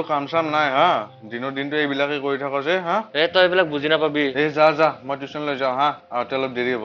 কাম চাম নাই হা দিনৰ দিনটো এইবিলাকে কৰি থাক যে হা তই এইবিলাক বুজি নাপাবি এই যা মই টিউচন লৈ যাওঁ হা আহোঁতে অলপ দেৰি হ'ব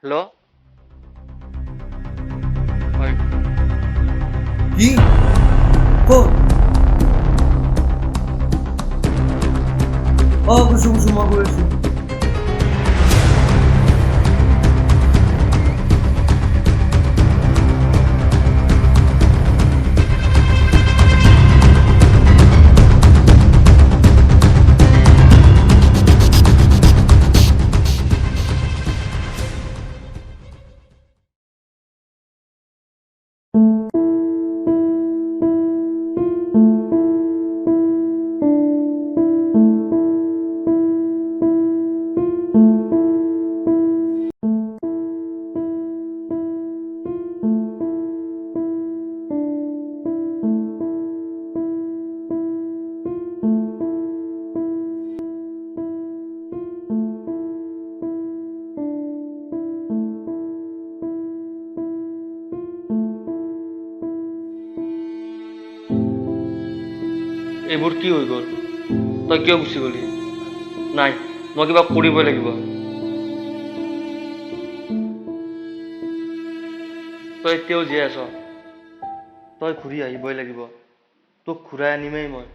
হেল্ল' কি ক'ত গৈছো মই গৈ আছো এইবোৰ কি হৈ গ'ল তই কিয় গুচি গলি নাই মই কিবা কৰিবই লাগিব তই এতিয়াও জীয়াই আছ তই ঘূৰি আহিবই লাগিব তোক ঘূৰাই আনিমেই মই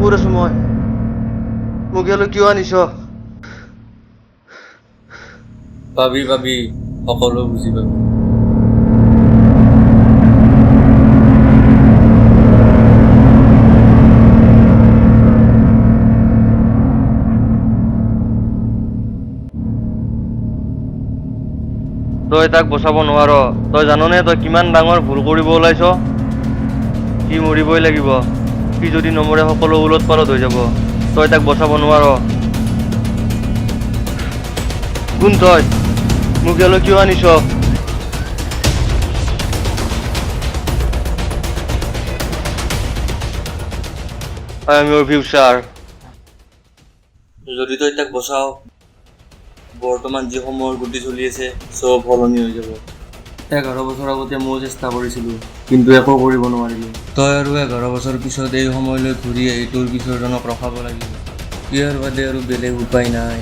ক'ত আছো মই মোক ইয়ালৈ কিয় আনিছ পাবি সকলো বুজি পাবি তই তাক বচাব নোৱাৰ তই জাননে তই কিমান ডাঙৰ ভুল কৰিব ওলাইছ সি মৰিবই লাগিব সি যদি নমৰে সকলো উলট পালট হৈ যাব তই তাক বচাব নোৱাৰ। কোন তই? মোক ইয়ালৈ কিয় আনিছ? I am your future. যদি তই তাক বচাও, বৰ্তমান যি সময়ৰ গতি চলি আছে চব সলনি হৈ যাব। 11 বছৰ আগতে মই চেষ্টা কৰিছিলোঁ, কিন্তু একো কৰিব নোৱাৰিলোঁ। তই আৰু 11 বছৰ পিছত এই সময়লৈ ঘূৰি আহি তোৰ কিশোৰজনক ৰখাব লাগিব। ইয়াৰ বাদে আৰু বেলেগ উপায় নাই।